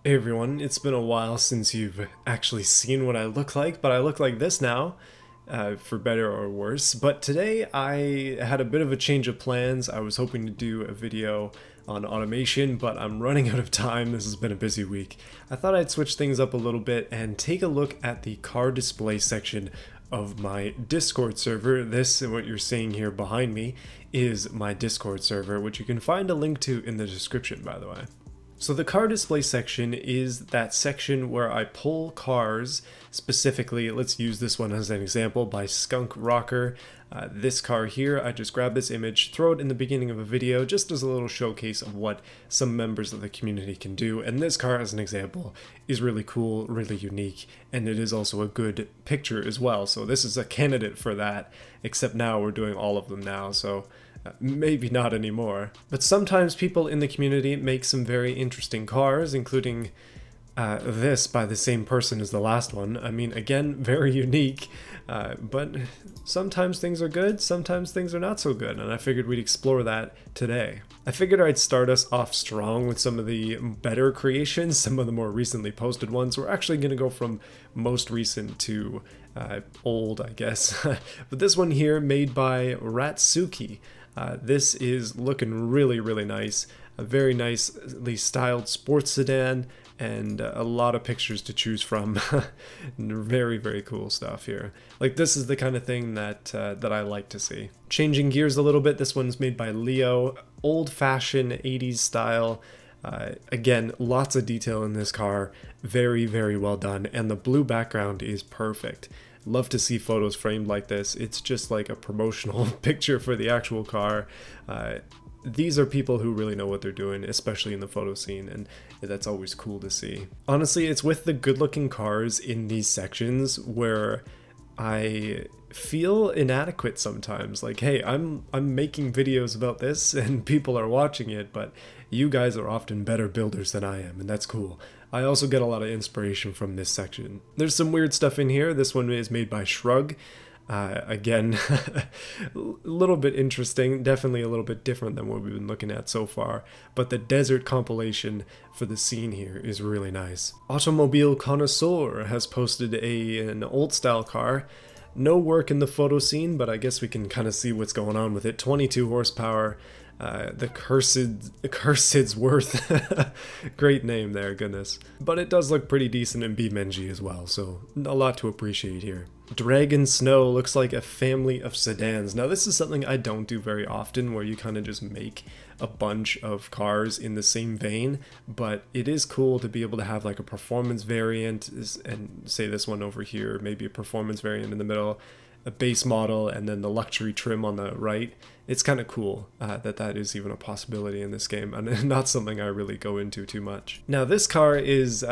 Hey everyone, it's been a while since you've actually seen what I look like, but I look like this now, for better or worse. But today I had a bit of a change of plans. I was hoping to do a video on automation, but I'm running out of time. This has been a busy week. I thought I'd switch things up a little bit and take a look at the car display section of my Discord server. This, what you're seeing here behind me, is my Discord server, which you can find a link to in the description, by the way. So the car display section is that section where I pull cars, specifically, let's use this one as an example, by Skunk Rocker. This car here, I just grab this image, throw it in the beginning of a video, just as a little showcase of what some members of the community can do. And this car, as an example, is really cool, really unique, and it is also a good picture as well. So this is a candidate for that, except now we're doing all of them now, so maybe not anymore. But sometimes people in the community make some very interesting cars, including this by the same person as the last one. I mean, again, very unique, but sometimes things are good, sometimes things are not so good, and I figured we'd explore that today. I figured I'd start us off strong with some of the better creations, some of the more recently posted ones. We're actually going to go from most recent to old, I guess. But this one here, made by Ratsuki. This is looking really, really nice. A very nicely styled sports sedan, and a lot of pictures to choose from. Very, very cool stuff here. Like, this is the kind of thing that I like to see. Changing gears a little bit, this one's made by Leo. Old-fashioned 80s style. Again, lots of detail in this car. Very, very well done, and the blue background is perfect. Love to see photos framed like this. It's just like a promotional picture for the actual car. These are people who really know what they're doing, especially in the photo scene, and that's always cool to see. Honestly, it's with the good-looking cars in these sections where I feel inadequate sometimes. Like, hey, I'm making videos about this and people are watching it, but you guys are often better builders than I am, and that's cool. I also get a lot of inspiration from this section. There's some weird stuff in here. This one is made by Shrug. Again, a little bit interesting, definitely a little bit different than what we've been looking at so far, but the desert compilation for the scene here is really nice. Automobile Connoisseur has posted an old style car. No work in the photo scene, but I guess we can kind of see what's going on with it. 22 horsepower. The Cursed's Worth. Great name there, goodness. But it does look pretty decent in BeamNG as well, so a lot to appreciate here. Dragon Snow looks like a family of sedans. Now, this is something I don't do very often, where you kind of just make a bunch of cars in the same vein, but it is cool to be able to have like a performance variant, and say this one over here, maybe a performance variant in the middle, a base model, and then the luxury trim on the right. It's kind of cool that is even a possibility in this game, and not something I really go into too much. Now, this car is,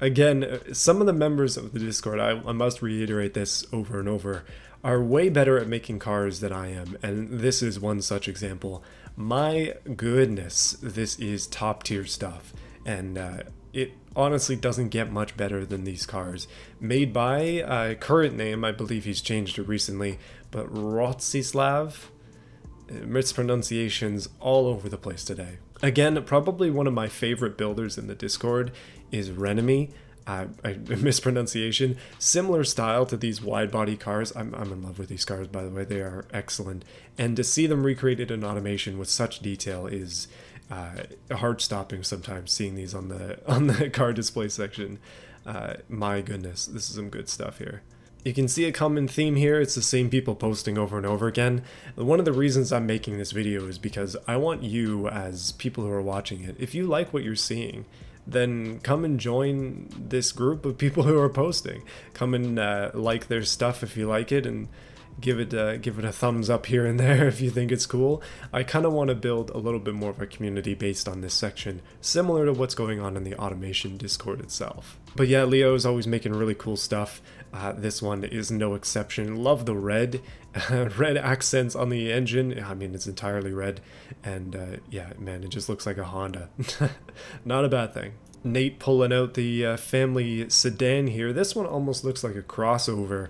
again, some of the members of the Discord, I must reiterate this over and over, are way better at making cars than I am, and this is one such example. My goodness, this is top tier stuff, and it honestly doesn't get much better than these cars. Made by, current name, I believe he's changed it recently, but Rotsislav. Mispronunciations all over the place today. Again, probably one of my favorite builders in the Discord is Renemy. Mispronunciation. Similar style to these wide body cars. I'm in love with these cars, by the way. They are excellent. And to see them recreated in automation with such detail is heart stopping sometimes, seeing these on the car display section. My goodness, this is some good stuff here. You can see a common theme here. It's the same people posting over and over again. One of the reasons I'm making this video is because I want you, as people who are watching it, if you like what you're seeing, then come and join this group of people who are posting. Come and like their stuff if you like it, and give it a thumbs up here and there if you think it's cool. I kind of want to build a little bit more of a community based on this section, similar to what's going on in the automation Discord itself. But yeah, Leo is always making really cool stuff. This one is no exception. Love the red red accents on the engine. I mean, it's entirely red, and yeah, man, it just looks like a Honda. Not a bad thing. Nate pulling out the family sedan here. This one almost looks like a crossover,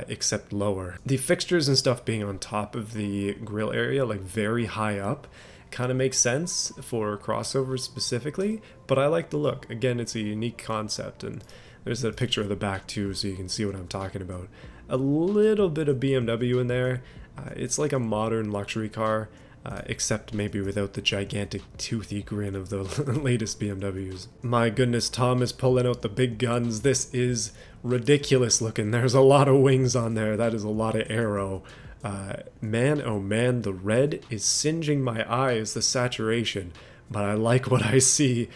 except lower. The fixtures and stuff being on top of the grill area, like very high up, kind of makes sense for crossovers specifically, but I like the look. Again, it's a unique concept, and there's a picture of the back too, so you can see what I'm talking about. A little bit of BMW in there. It's like a modern luxury car, except maybe without the gigantic toothy grin of the latest BMWs. My goodness, Tom is pulling out the big guns. This is ridiculous looking. There's a lot of wings on there. That is a lot of aero. Man, oh man, the red is singeing my eyes, the saturation, but I like what I see.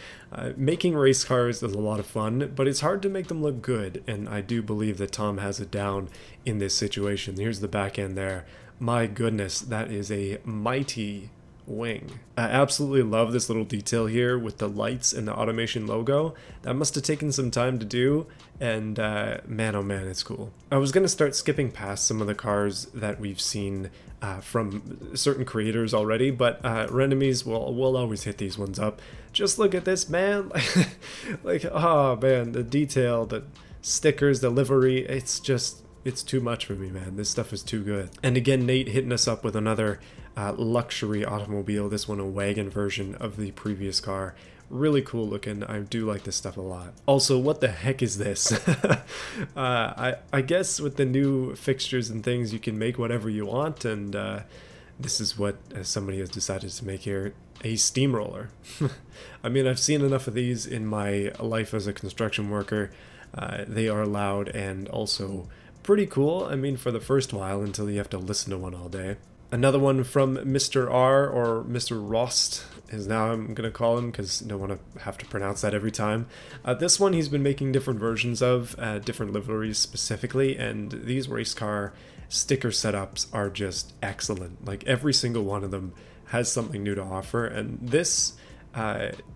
Making race cars is a lot of fun, but it's hard to make them look good, and I do believe that Tom has it down in this situation. Here's the back end there. My goodness, that is a mighty wing. I absolutely love this little detail here with the lights and the automation logo. That must have taken some time to do, and man, oh man, it's cool. I was going to start skipping past some of the cars that we've seen from certain creators already, but Renemies will always hit these ones up. Just look at this, man. Like, oh man, the detail, the stickers, the livery, it's too much for me, man. This stuff is too good. And again, Nate hitting us up with another luxury automobile, this one a wagon version of the previous car. Really cool looking. I do like this stuff a lot. Also, what the heck is this? I guess with the new fixtures and things, you can make whatever you want, and this is what somebody has decided to make here, a steamroller. I mean, I've seen enough of these in my life as a construction worker. They are loud and also pretty cool. I mean, for the first while until you have to listen to one all day. Another one from Mr. R, or Mr. Rost, is now I'm going to call him because I don't want to have to pronounce that every time. This one he's been making different versions of, different liveries specifically, and these race car sticker setups are just excellent. Like, every single one of them has something new to offer, and this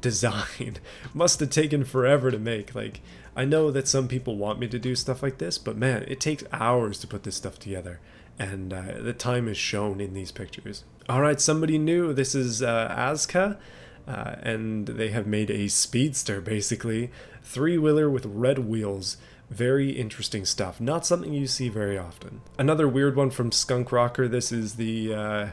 design must have taken forever to make. Like, I know that some people want me to do stuff like this, but man, it takes hours to put this stuff together, and the time is shown in these pictures. All right, somebody new. This is Azka, and they have made a speedster, basically. Three-wheeler with red wheels. Very interesting stuff. Not something you see very often. Another weird one from Skunk Rocker. This is the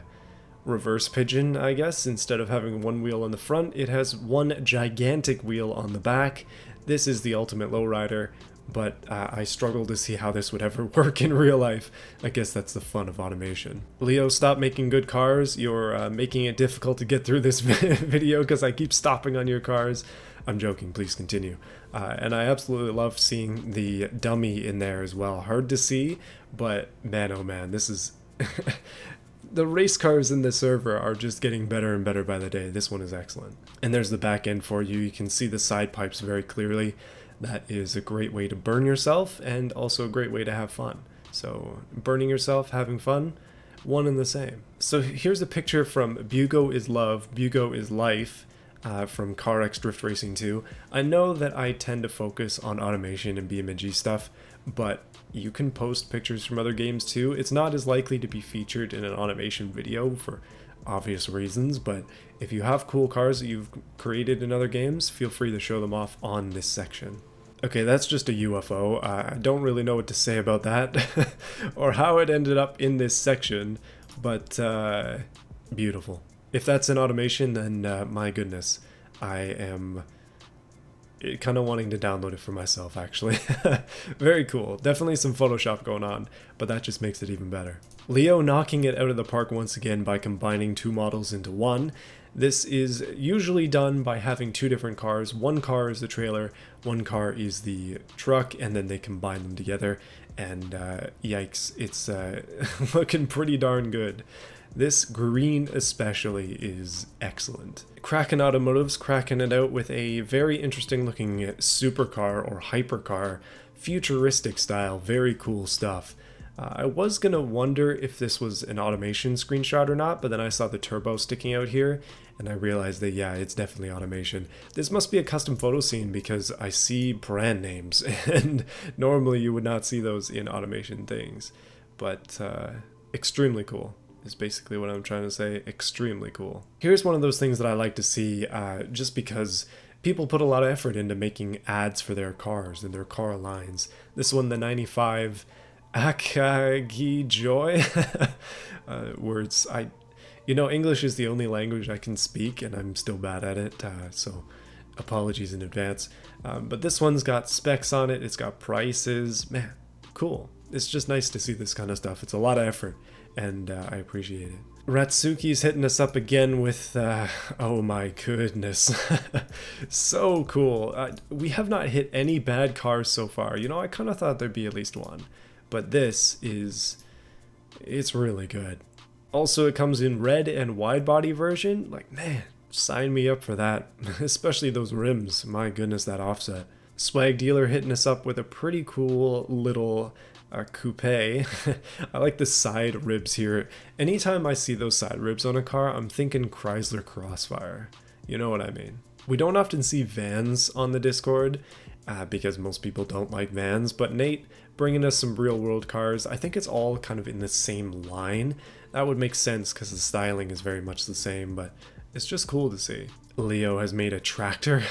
reverse pigeon, I guess. Instead of having one wheel on the front, it has one gigantic wheel on the back. This is the ultimate lowrider, but I struggle to see how this would ever work in real life. I guess that's the fun of automation. Leo, stop making good cars. You're making it difficult to get through this video because I keep stopping on your cars. I'm joking, please continue. And I absolutely love seeing the dummy in there as well. Hard to see, but man, oh man, this is... The race cars in the server are just getting better and better by the day. This one is excellent. And there's the back end for you. You can see the side pipes very clearly. That is a great way to burn yourself, and also a great way to have fun. So burning yourself, having fun, one and the same. So here's a picture from Bugo is Love, Bugo is Life, from CarX Drift Racing 2. I know that I tend to focus on automation and BeamNG stuff, but you can post pictures from other games too. It's not as likely to be featured in an automation video for obvious reasons, but if you have cool cars that you've created in other games, feel free to show them off on this section. Okay, that's just a UFO. I don't really know what to say about that or how it ended up in this section, but beautiful. If that's an automation, then my goodness, I am kind of wanting to download it for myself, actually. Very cool. Definitely some Photoshop going on, but that just makes it even better. Leo knocking it out of the park once again by combining two models into one. This is usually done by having two different cars. One car is the trailer, one car is the truck, and then they combine them together, and yikes, it's looking pretty darn good. This green especially is excellent. Kraken Automotive's cracking it out with a very interesting looking supercar or hypercar, futuristic style, very cool stuff. I was gonna wonder if this was an automation screenshot or not, but then I saw the turbo sticking out here, and I realized that yeah, it's definitely automation. This must be a custom photo scene because I see brand names, and normally you would not see those in automation things. But extremely cool is basically what I'm trying to say. Extremely cool. Here's one of those things that I like to see just because people put a lot of effort into making ads for their cars and their car lines. This one, the 95 Akagi Joy. Words. You know, English is the only language I can speak, and I'm still bad at it, so apologies in advance. But this one's got specs on it, it's got prices. Man, cool. It's just nice to see this kind of stuff. It's a lot of effort, and I appreciate it. Ratsuki's hitting us up again with, oh my goodness, so cool. We have not hit any bad cars so far. You know, I kind of thought there'd be at least one, but it's really good. Also, it comes in red and wide body version. Like, man, sign me up for that. Especially those rims. My goodness, that offset. Swag Dealer hitting us up with a pretty cool little coupe. I like the side ribs here. Anytime I see those side ribs on a car, I'm thinking Chrysler Crossfire. You know what I mean? We don't often see vans on the Discord because most people don't like vans, but Nate bringing us some real world cars. I think it's all kind of in the same line. That would make sense because the styling is very much the same, but it's just cool to see. Leo has made a tractor.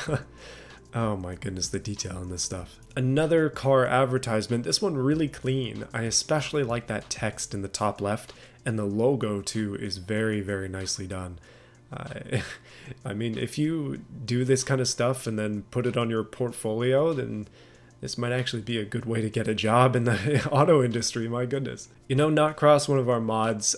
Oh my goodness, the detail in this stuff. Another car advertisement, this one really clean. I especially like that text in the top left, and the logo too is very, very nicely done. I mean, if you do this kind of stuff and then put it on your portfolio, then this might actually be a good way to get a job in the auto industry, my goodness. You know, Notcross, one of our mods,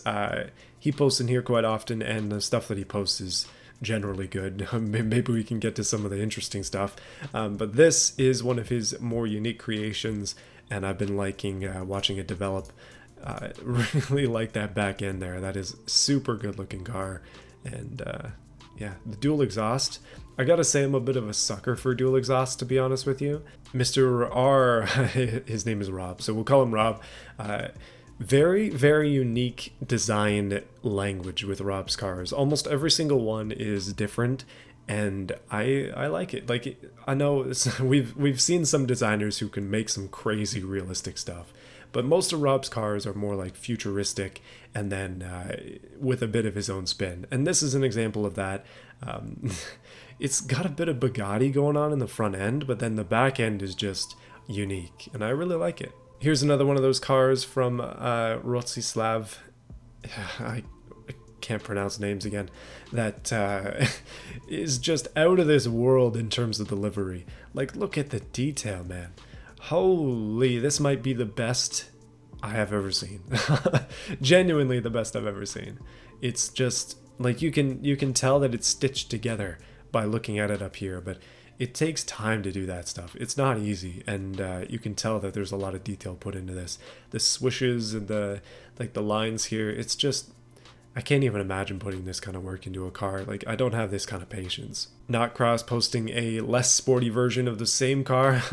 he posts in here quite often, and the stuff that he posts is generally good. Maybe we can get to some of the interesting stuff. But this is one of his more unique creations, and I've been liking watching it develop. Really like that back end there. That is super good looking car. And yeah, the dual exhaust. I gotta say, I'm a bit of a sucker for dual exhaust, to be honest with you. Mr. R, his name is Rob, so we'll call him Rob. Very, very unique design language with Rob's cars. Almost every single one is different, and I like it. Like, I know we've seen some designers who can make some crazy realistic stuff, but most of Rob's cars are more like futuristic, and then with a bit of his own spin. And this is an example of that. It's got a bit of Bugatti going on in the front end, but then the back end is just unique, and I really like it. Here's another one of those cars from Rostislav. I can't pronounce names again. That is just out of this world in terms of the livery. Like, look at the detail, man. Holy, this might be the best I have ever seen. Genuinely the best I've ever seen. It's just like you can tell that it's stitched together by looking at it up here, but it takes time to do that stuff. It's not easy, and you can tell that there's a lot of detail put into this. The swishes and the lines here, it's just, I can't even imagine putting this kind of work into a car. Like, I don't have this kind of patience. Notcross posting a less sporty version of the same car.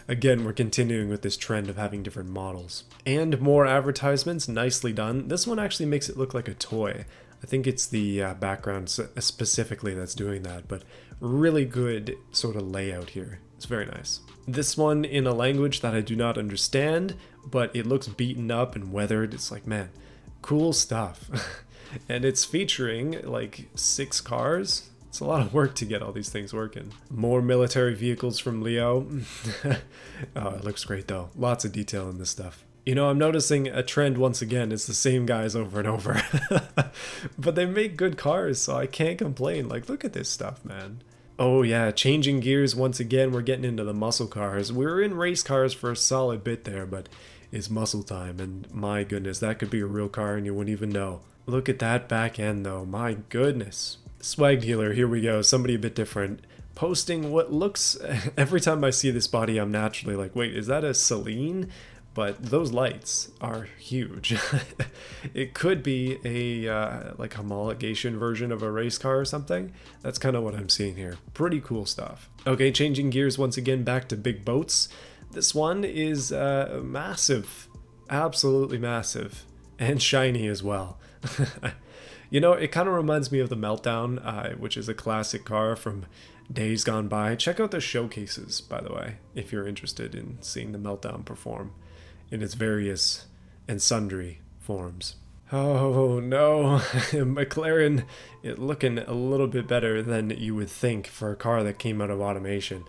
Again, we're continuing with this trend of having different models. And more advertisements, nicely done. This one actually makes it look like a toy. I think it's the background specifically that's doing that, but really good sort of layout here. It's very nice. This one in a language that I do not understand, but it looks beaten up and weathered. It's like, man, cool stuff. And it's featuring like 6 cars. It's a lot of work to get all these things working. More military vehicles from Leo. Oh, it looks great though. Lots of detail in this stuff. You know, I'm noticing a trend once again. It's the same guys over and over. But they make good cars, so I can't complain. Like, look at this stuff, man. Oh yeah, changing gears once again. We're getting into the muscle cars. We were in race cars for a solid bit there, but it's muscle time. And my goodness, that could be a real car and you wouldn't even know. Look at that back end though. My goodness. Swag Dealer, here we go. Somebody a bit different. Posting what looks, every time I see this body, I'm naturally like, wait, is that a Celine? But those lights are huge. It could be a like homologation version of a race car or something. That's kind of what I'm seeing here. Pretty cool stuff. Okay, changing gears once again back to big boats. This one is massive, absolutely massive, and shiny as well. You know, it kind of reminds me of the Meltdown, which is a classic car from days gone by. Check out the showcases, by the way, if you're interested in seeing the Meltdown perform in its various and sundry forms. Oh no, McLaren looking a little bit better than you would think for a car that came out of automation.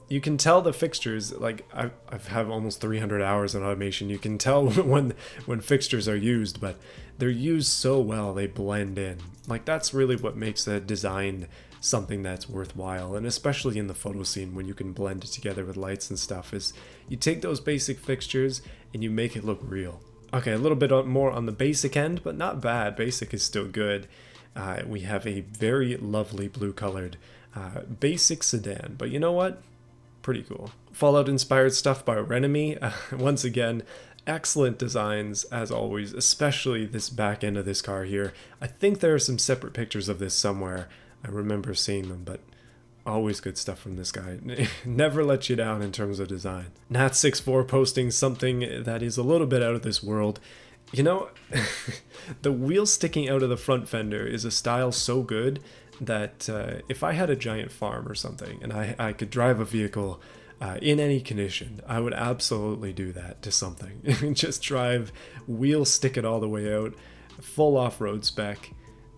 You can tell the fixtures, like I've have almost 300 hours in automation. You can tell when fixtures are used, but they're used so well they blend in. Like that's really what makes a design something that's worthwhile, and especially in the photo scene when you can blend it together with lights and stuff, is you take those basic fixtures and you make it look real. Okay, a little bit more on the basic end, but not bad. Basic is still good. We have a very lovely blue colored basic sedan, but you know what? Pretty cool. Fallout inspired stuff by Renemy. Once again, excellent designs as always, especially this back end of this car here. I think there are some separate pictures of this somewhere. I remember seeing them, but always good stuff from this guy. Never let you down in terms of design. Nat64 posting something that is a little bit out of this world. You know, the wheel sticking out of the front fender is a style so good that if I had a giant farm or something and I could drive a vehicle in any condition, I would absolutely do that to something. Just drive, wheel stick it all the way out, full off-road spec.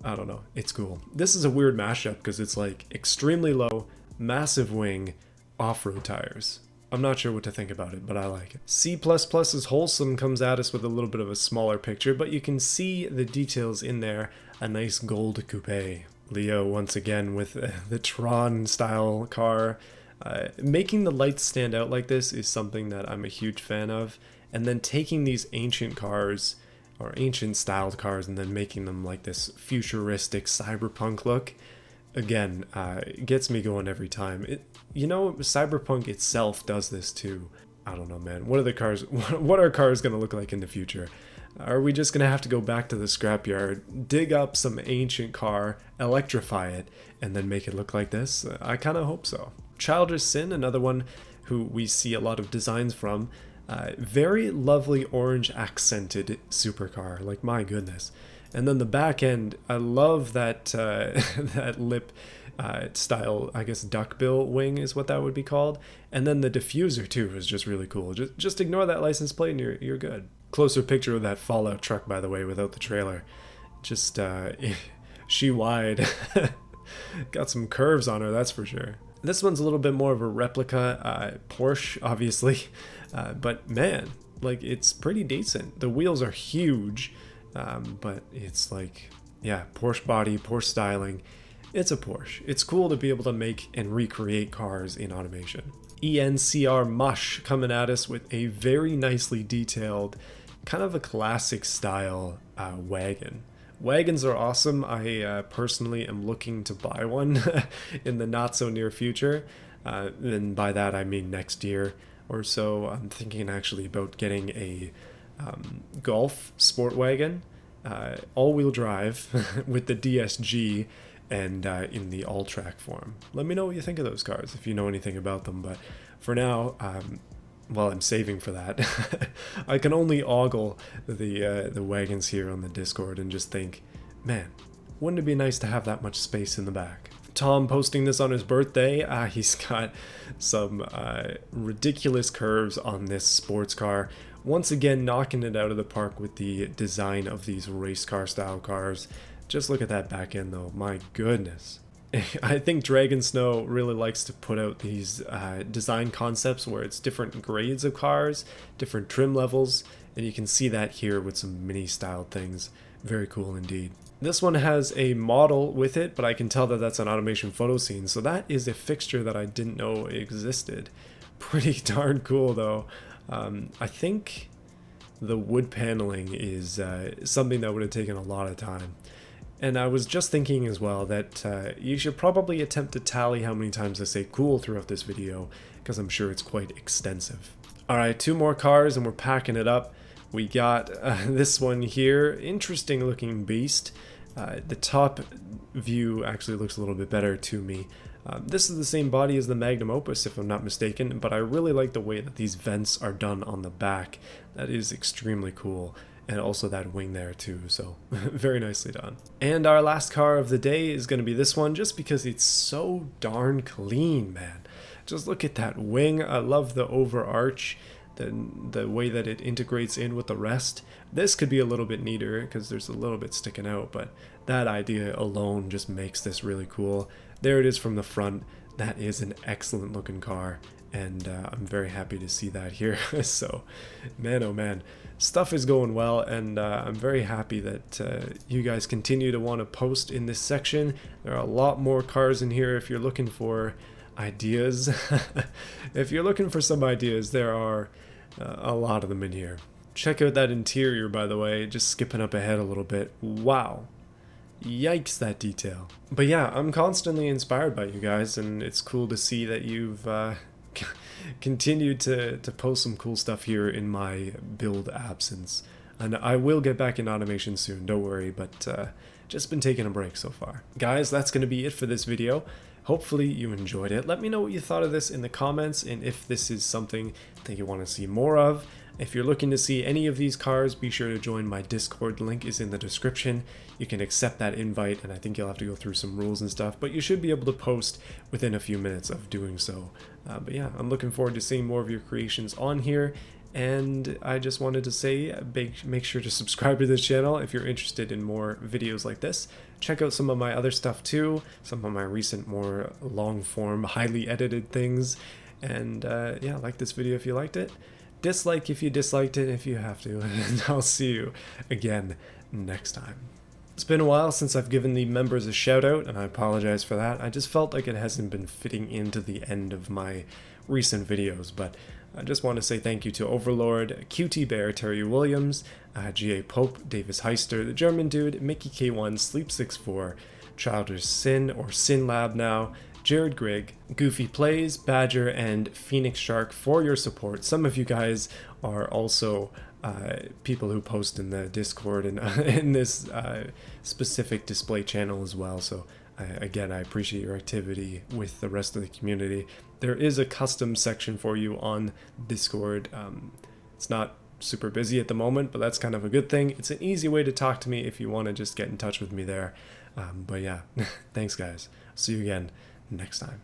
I don't know, it's cool. This is a weird mashup because it's like extremely low, massive wing, off-road tires. I'm not sure what to think about it, but I like it. C++'s Wholesome comes at us with a little bit of a smaller picture, but you can see the details in there. A nice gold coupe. Leo once again with the Tron style car. Making the lights stand out like this is something that I'm a huge fan of. And then taking these ancient cars, or ancient styled cars, and then making them like this futuristic cyberpunk look, again, it gets me going every time. You know, cyberpunk itself does this too. I don't know, man. What are the cars? What are cars gonna look like in the future? Are we just gonna have to go back to the scrapyard, dig up some ancient car, electrify it, and then make it look like this? I kind of hope so. Childish Sin, another one who we see a lot of designs from. Very lovely orange accented supercar, like my goodness. And then the back end, I love that that lip style, I guess duckbill wing is what that would be called. And then the diffuser too is just really cool. Just ignore that license plate and you're good. Closer picture of that Fallout truck, by the way, without the trailer. Just she wide. Got some curves on her, that's for sure. This one's a little bit more of a replica Porsche, obviously, but man, like it's pretty decent. The wheels are huge, but it's like, yeah, Porsche body, Porsche styling. It's a Porsche. It's cool to be able to make and recreate cars in automation. ENCR Mush coming at us with a very nicely detailed, kind of a classic style wagon. Wagons are awesome. I personally am looking to buy one in the not so near future. And by that I mean next year or so. I'm thinking actually about getting a Golf sport wagon, all-wheel drive with the DSG and in the all-track form. Let me know what you think of those cars if you know anything about them. But for now, well, I'm saving for that. I can only ogle the wagons here on the Discord and just think, man, wouldn't it be nice to have that much space in the back? Tom posting this on his birthday. He's got some ridiculous curves on this sports car. Once again, knocking it out of the park with the design of these race car style cars. Just look at that back end though, my goodness. I think Dragon Snow really likes to put out these design concepts where it's different grades of cars, different trim levels, and you can see that here with some mini styled things. Very cool indeed. This one has a model with it, but I can tell that that's an automation photo scene, so that is a fixture that I didn't know existed. Pretty darn cool though. I think the wood paneling is something that would have taken a lot of time. And I was just thinking as well that you should probably attempt to tally how many times I say cool throughout this video, because I'm sure it's quite extensive. Alright, 2 more cars and we're packing it up. We got this one here, interesting looking beast. The top view actually looks a little bit better to me. This is the same body as the Magnum Opus if I'm not mistaken, but I really like the way that these vents are done on the back. That is extremely cool. And also that wing there too, so very nicely done. And our last car of the day is going to be this one, just because it's so darn clean, man. Just look at that wing. I love the overarch, the way that it integrates in with the rest. This could be a little bit neater because there's a little bit sticking out, but that idea alone just makes this really cool. There it is from the front. that is an excellent looking car, and I'm very happy to see that here. So, man, oh man, stuff is going well, and I'm very happy that you guys continue to want to post in this section. There are a lot more cars in here if you're looking for ideas. If you're looking for some ideas, there are a lot of them in here. Check out that interior, by the way, just skipping up ahead a little bit. Wow. Yikes, that detail. But yeah, I'm constantly inspired by you guys, and it's cool to see that you've continued to post some cool stuff here in my build absence. And I will get back in automation soon, don't worry, but just been taking a break so far. Guys, that's going to be it for this video. Hopefully you enjoyed it. Let me know what you thought of this in the comments, and if this is something that you want to see more of. If you're looking to see any of these cars, be sure to join my Discord. Link is in the description. You can accept that invite, and I think you'll have to go through some rules and stuff, but you should be able to post within a few minutes of doing so. But yeah, I'm looking forward to seeing more of your creations on here, and I just wanted to say make sure to subscribe to this channel if you're interested in more videos like this. Check out some of my other stuff too, some of my recent more long form, highly edited things, and yeah, like this video if you liked it. Dislike if you disliked it, if you have to, and I'll see you again next time. It's been a while since I've given the members a shout out, and I apologize for that. I just felt like it hasn't been fitting into the end of my recent videos, but I just want to say thank you to Overlord, QT Bear, Terry Williams, GA Pope, Davis Heister, The German Dude, Mickey K1, Sleep64, Childish Sin, or Sin Lab now, Jared Grigg, Goofy Plays, Badger, and Phoenix Shark for your support. Some of you guys are also people who post in the Discord and in this specific display channel as well. So again, I appreciate your activity with the rest of the community. There is a custom section for you on Discord. It's not super busy at the moment, but that's kind of a good thing. It's an easy way to talk to me if you want to just get in touch with me there. But yeah, thanks guys. See you again next time.